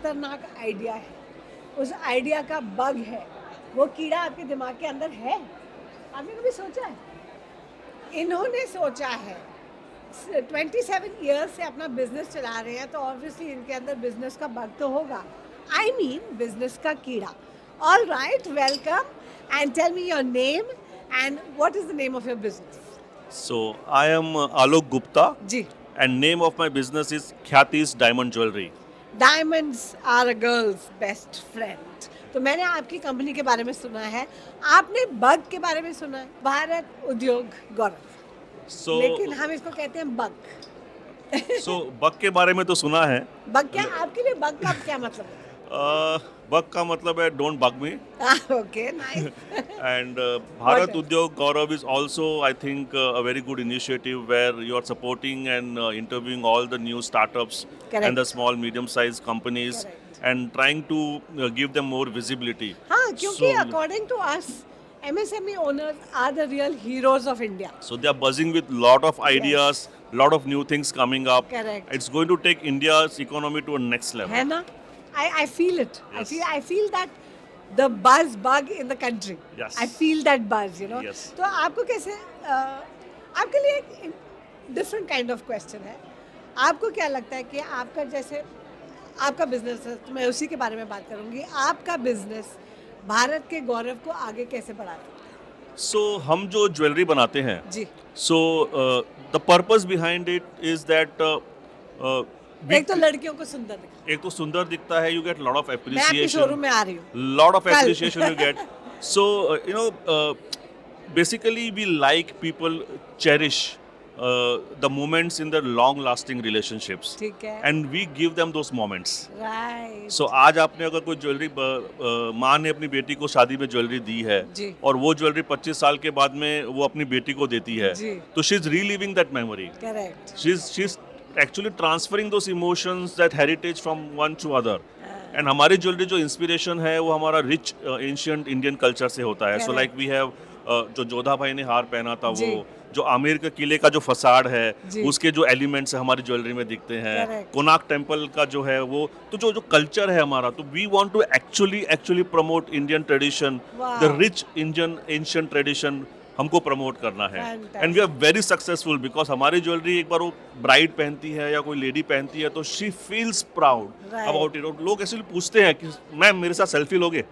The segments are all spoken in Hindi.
खतरनाक आइडिया है, उस आइडिया का बग है, वो कीड़ा आपके दिमाग के अंदर है? आपने कभी सोचा है? इन्होंने सोचा है। 27 ईयर्स से अपना बिजनेस चला रहे हैं, तो ऑब्वियसली इनके अंदर बिजनेस का बग तो होगा। आई मीन बिजनेस का कीड़ा। All right, welcome and tell me your name and what is the name of your business? So I am Alok Gupta ji, and name of my business is Khyati's Diamond Jewelry. Diamonds are a girl's best friend. तो मैंने आपकी कंपनी के बारे में सुना है, आपने बग के बारे में सुना है, भारत उद्योग गौरव, So लेकिन हम इसको कहते हैं बग। so बग के बारे में तो सुना है। बग क्या आपके लिए, बग का क्या मतलब है? बग का मतलब है don't bug me okay, nice. and Bharat else? Udyog Gaurav is also I think a very good initiative where you are supporting and interviewing all the new startups Correct. and the small medium sized companies Correct. and trying to give them more visibility. हाँ, क्योंकि So- according to us MSME owners are the real heroes of India. So they are buzzing with lot of ideas, lot of new things coming up. Correct. It's going to take India's economy to a next level. है ना? I feel it. Yes. I feel that the buzz bug in the country. Yes. I feel that buzz, you know. Yes. तो आपको कैसे आपके लिए एक डिफरेंट काइंड ऑफ क्वेश्चन है। आपको क्या लगता है कि आपका जैसे आपका बिजनेस है, तो मैं उसी के बारे में बात करूंगी। आपका बिजनेस भारत के गौरव को आगे कैसे बढ़ा सकता है? So हम जो ज्वेलरी बनाते हैं, जी, so the purpose behind it is that एक तो लड़कियों को सुंदर दिखा। एक तो सुंदर दिखता है, you get lot of मैं आपके appreciation, शोरूम में आ रही हूँ। lot of कल। appreciation you get. So you know, basically we like people cherish the moments in their long lasting relationships ठीक है। and we give them those moments. Right. So आज आपने अगर कोई ज्वेलरी माँ ने अपनी बेटी को शादी में ज्वेलरी दी है जी। और वो ज्वेलरी 25 साल के बाद में वो अपनी बेटी को देती है, जी। तो she is reliving that memory, correct. She is actually transferring those emotions, that heritage from one two other. And हमारी ज्वेलरी जो इंस्पिरेशन है वो हमारा रिच एंशियंट इंडियन कल्चर से होता है। सो Correct. लाइक वी हैव जो जोधा भाई ने हार पहना था, जी। वो जो आमेर के किले का जो फसाड है, जी। उसके जो एलिमेंट्स हमारी ज्वेलरी में दिखते हैं, Correct. कोनार्क टेम्पल का जो है वो, तो जो जो कल्चर है हमारा, तो we want to actually promote Indian tradition, Wow. The rich Indian ancient tradition हमको प्रमोट करना है। Fantastic. And we are very successful because हमारी ज्वेलरी एक बार वो ब्राइड पहनती है या कोई लेडी पहनती है तो she feels proud Right. About it. लोग ऐसे पूछते हैं कि मैम मेरे साथ सेल्फी लोगे?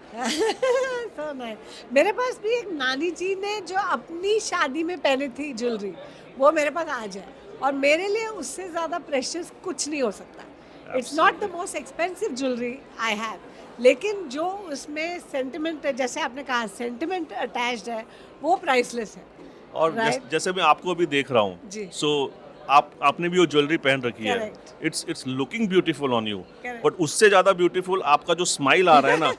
So nice. मेरे पास भी एक नानी जी ने जो अपनी शादी में पहनी थी ज्वेलरी, वो मेरे पास आज है, और मेरे लिए उससे ज़्यादा प्रेशियस कुछ नहीं हो सकता। It's not the most expensive jewellery I have, लेकिन जो उसमें सेंटिमेंट, जैसे आपने कहा सेंटिमेंट अटैच्ड है, वो प्राइसलेस है। और Right. जैसे मैं आपको अभी देख रहा हूँ, जी। सो आपने भी वो ज्वेलरी पहन रखी है, Correct. It's looking beautiful on you, Correct. But उससे ज्यादा ब्यूटीफुल आपका जो स्माइल आ रहा है ना,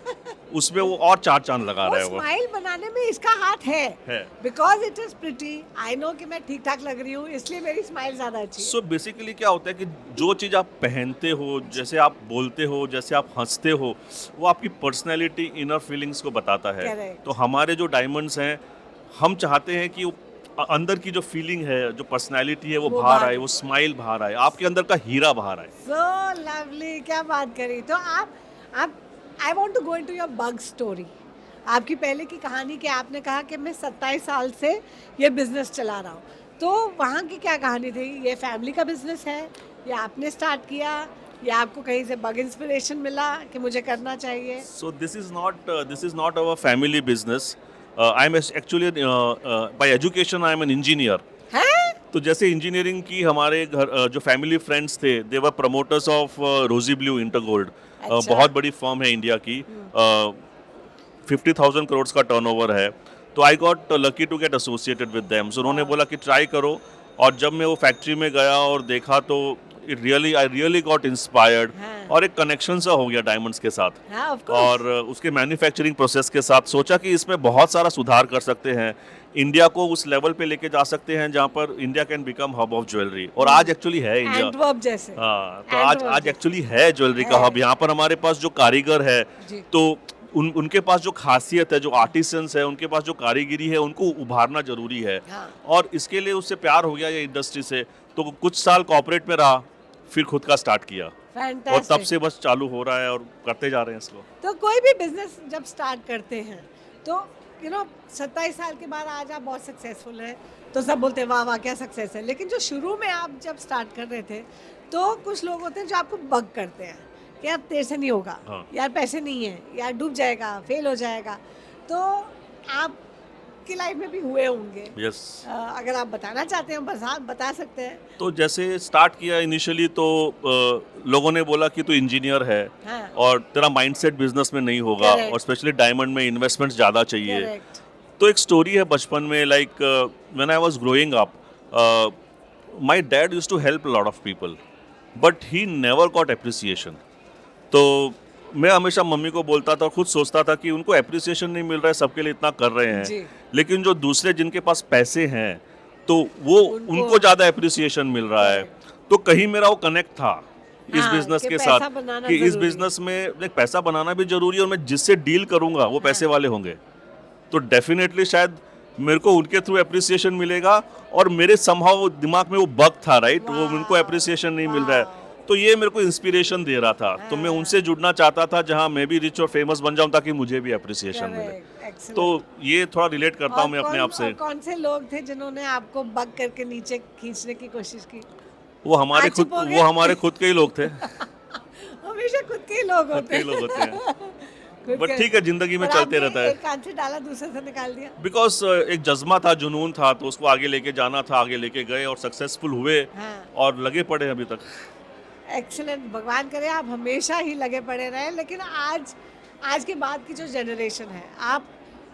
उसमें वो और चार चांद लगा वो रहा है वो। स्माइल बनाने में इसका हाथ है। है, because it is pretty. I know कि मैं ठीक ठाक लग रही हूँ, इसलिए मेरी स्माइल ज़्यादा अच्छी है। सो बेसिकली क्या होता है कि जो चीज़ आप पहनते हो, जैसे आप बोलते हो, जैसे आप हंसते हो, वो आपकी पर्सनैलिटी, इनर फीलिंग्स को बताता है। Correct. तो हमारे जो डायमंड्स हैं, हम चाहते हैं कि वो अंदर की जो फीलिंग है, जो पर्सनैलिटी है, वो वो बाहर बाहर आए, वो स्माइल बाहर आए, आपके अंदर का हीरा बाहर आए। सो लवली, क्या बात करी। तो आप I want to go into your big story. आपकी पहले की कहानी कि आपने कहा कि मैं 27 साल से ये बिजनेस चला रहा हूँ, तो वहाँ की क्या कहानी थी? ये फैमिली का बिजनेस है या आपने स्टार्ट किया, या आपको कहीं से बग इंस्पिरेशन मिला कि मुझे करना चाहिए? So this is not our family business. I'm actually by education I am an engineer. हैं? तो जैसे इंजीनियरिंग की हमारे घर जो फैमिली फ्रेंड्स थे, दे वर प्रमोटर्स ऑफ रोजी ब्लू इंटरगोल्ड, अच्छा। बहुत बड़ी फर्म है इंडिया की, 50,000 करोड़ का टर्नओवर है। तो I got lucky to get associated with them. So उन्होंने बोला कि ट्राई करो, और जब मैं वो फैक्ट्री में गया और देखा तो आई रियली गॉट इंस्पायर्ड, हाँ। और एक कनेक्शन सा हो गया डायमंड्स के साथ हाँ, of course. और उसके मैन्युफैक्चरिंग प्रोसेस के साथ। सोचा कि इसमें बहुत सारा सुधार कर सकते हैं, इंडिया को उस लेवल पे लेके जा सकते हैं जहाँ पर India can become hub of jewellery. और आज एक्चुअली है इंडिया, एंटवर्प जैसे। हाँ, तो एंटवर्प आज जैसे। एक्चुअली है ज्वेलरी का है। हब। यहाँ पर हमारे पास जो कारीगर है, जी। तो उनके पास जो खासियत है, जो आर्टिसंस है, उनके पास जो कारीगिरी है, उनको उभारना जरूरी है। हाँ। और इसके लिए उससे प्यार हो गया ये इंडस्ट्री से, तो कुछ साल कॉर्पोरेट में रहा, फिर खुद का स्टार्ट किया। और Fantastic. तब से बस चालू हो रहा है और करते जा रहे हैं इसको। तो कोई भी बिजनेस जब स्टार्ट करते हैं तो 27 साल के बाद आज आप बहुत सक्सेसफुल हैं तो सब बोलते हैं वाह वाह क्या सक्सेस है, लेकिन जो शुरू में आप जब स्टार्ट कर रहे थे तो कुछ लोग होते हैं जो आपको बग करते हैं कि यार तेरे से नहीं होगा, हाँ। यार पैसे नहीं है, यार डूब जाएगा, फेल हो जाएगा। तो आपकी लाइफ में भी हुए होंगे। यस। अगर आप बताना चाहते हैं बस आप बता सकते हैं। तो जैसे स्टार्ट किया इनिशियली तो लोगों ने बोला कि तू इंजीनियर है हाँ। और तेरा माइंडसेट बिजनेस में नहीं होगा Correct. और स्पेशली डायमंड में इन्वेस्टमेंट्स ज़्यादा चाहिए। करेक्ट। तो एक स्टोरी है बचपन में, like when I was growing up my dad used to help lot of people but he never got appreciation. तो मैं हमेशा मम्मी को बोलता था और खुद सोचता था कि उनको एप्रिसिएशन नहीं मिल रहा है, सबके लिए इतना कर रहे जी। हैं, लेकिन जो दूसरे जिनके पास पैसे हैं तो वो उनको ज़्यादा एप्रिसिएशन मिल रहा है। तो कहीं मेरा वो कनेक्ट था इस हाँ, बिजनेस कि के पैसा साथ बनाना कि इस जरूरी है। बिजनेस में एक पैसा बनाना भी जरूरी है और मैं जिससे डील करूंगा वो पैसे वाले होंगे, तो डेफिनेटली शायद मेरे को उनके थ्रू एप्रिसिएशन मिलेगा। और मेरे समहाउ दिमाग में वो बग था, राइट, वो उनको एप्रिसिएशन नहीं मिल रहा है, तो ये मेरे को इंस्पिरेशन दे रहा था। तो मैं उनसे जुड़ना चाहता था जहां मैं भी रिच और फेमस बन जाऊं ताकि मुझे भी एप्रिसिएशन मिले। Correct, excellent. तो ये थोड़ा रिलेट करता हूं मैं अपने आप से। और कौन से लोग थे जिन्होंने आपको बग करके नीचे खींचने की कोशिश की? वो हमारे आज खुद चुप हो गए? वो हमारे खुद के ही लोग थे। हमेशा खुद के ही लोग खुद होते के ही लोग होते हैं। खुद बट के- ठीक है, जिंदगी में और चलते आपने रहता है। एक कान से डाला दूसरे से निकाल दिया। बिकॉज एक जज्बा था, जुनून था, तो उसको आगे लेके जाना था, आगे लेके गए और सक्सेसफुल हुए हाँ। और लगे पड़े हैं अभी तक। एक्सीलेंट, भगवान करे आप हमेशा ही लगे पड़े रहें। लेकिन आज के बाद की जो जनरेशन है, आप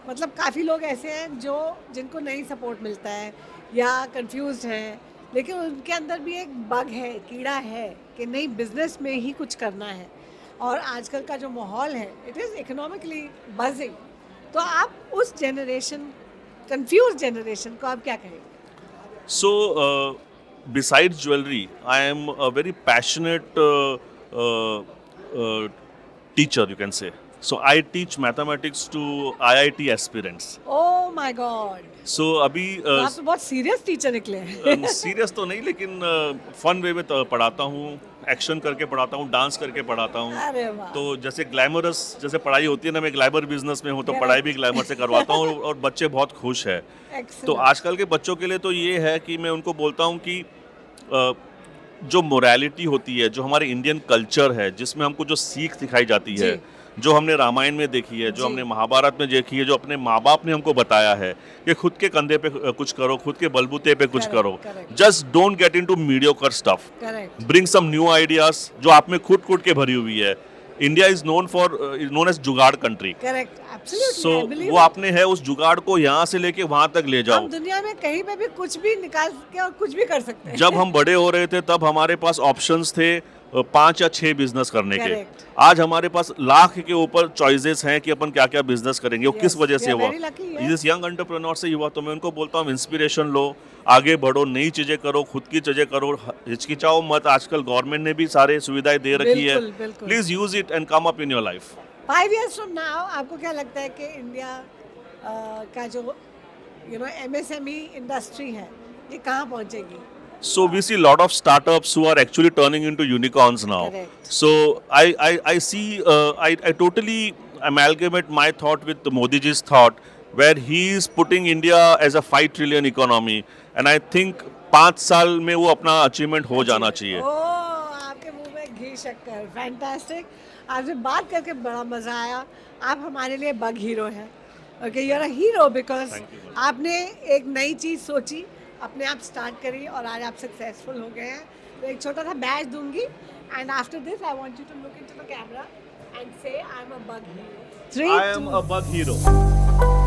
मतलब काफ़ी लोग ऐसे हैं जो जिनको नहीं सपोर्ट मिलता है या कंफ्यूज हैं, लेकिन उनके अंदर भी एक बग है, कीड़ा है कि नहीं बिजनेस में ही कुछ करना है। और आजकल का जो माहौल है इट इज़ इकोनॉमिकली बजिंग। तो आप उस जनरेशन, कंफ्यूज जनरेशन को आप क्या कहेंगे? So, besides jewelry, I am a very passionate teacher, you can say. So, I teach mathematics to IIT aspirants. Oh my God, So, अभी आप तो बहुत सीरियस टीचर निकले हैं। सीरियस तो नहीं, लेकिन फन वे में पढ़ाता हूँ, एक्शन करके पढ़ाता हूँ, डांस करके पढ़ाता हूँ। अरे वाह। तो जैसे ग्लैमरस जैसे पढ़ाई होती है ना, मैं ग्लैमर बिजनेस में हूँ तो Correct. पढ़ाई भी ग्लैमर से करवाता हूँ और बच्चे बहुत खुश है। Excellent. तो आजकल के बच्चों के लिए तो ये है कि मैं उनको बोलता हूँ कि जो मोरालिटी होती है, जो हमारे इंडियन कल्चर है, जिसमें हमको जो सीख सिखाई जाती है, जो हमने रामायण में देखी है, जो जी। हमने महाभारत में देखी है, जो अपने माँ बाप ने हमको बताया है कि खुद के कंधे पे कुछ करो, खुद के बलबूते पे कुछ Correct, करो, correct. Just don't get into mediocre stuff, correct, bring some new ideas जो आप में खुद के भरी हुई है। India is known as jugaad country. Correct, absolutely. So वो आपने है, उस जुगाड़ को यहाँ से लेके वहां तक ले जाओ। हम दुनिया में कहीं पे भी कुछ भी निकाल के और कुछ भी कर सकते हैं। जब हम बड़े हो रहे थे तब हमारे पास ऑप्शंस थे 5 या 6 बिजनेस करने के। Correct. आज हमारे पास लाख के ऊपर चॉइसेस हैं कि अपन क्या क्या बिजनेस करेंगे। वो Yes, किस वजह we से are हुआ, very lucky, yes. इस यंग एंटरप्रेन्योर से हुआ। तो मैं उनको बोलता हूँ इंस्पिरेशन लो, आगे बढ़ो, नई चीजें करो, खुद की चीजें करो, हिचकिचाओ मत। आजकल गवर्नमेंट ने भी सारे सुविधाएं दे रखी है, बिल्कुल, बिल्कुल। Please use it and come up in your life. 5 years from now आपको क्या लगता है कि इंडिया का जो MSME इंडस्ट्री है ये कहाँ पहुँचेगी? So we see a lot of startups who are actually turning into unicorns now. Correct. So I see I totally amalgamate my thought with Modi ji's thought, where he is putting India as a 5 trillion economy, and I think 5 साल में वो अपना अचीवमेंट हो जाना चाहिए। ओह, आपके मुंह में घी शक्कर, फैंटास्टिक। आपसे बात करके बड़ा मजा आया। आप हमारे लिए बग हीरो हैं। Okay, you are a hero because Thank you. आपने एक नई चीज़ सोची, अपने आप स्टार्ट करी और आज आप सक्सेसफुल हो गए हैं। तो एक छोटा सा बैच दूंगी and after this I want you to look into the camera and say I am a big hero. 3 I am a bug hero.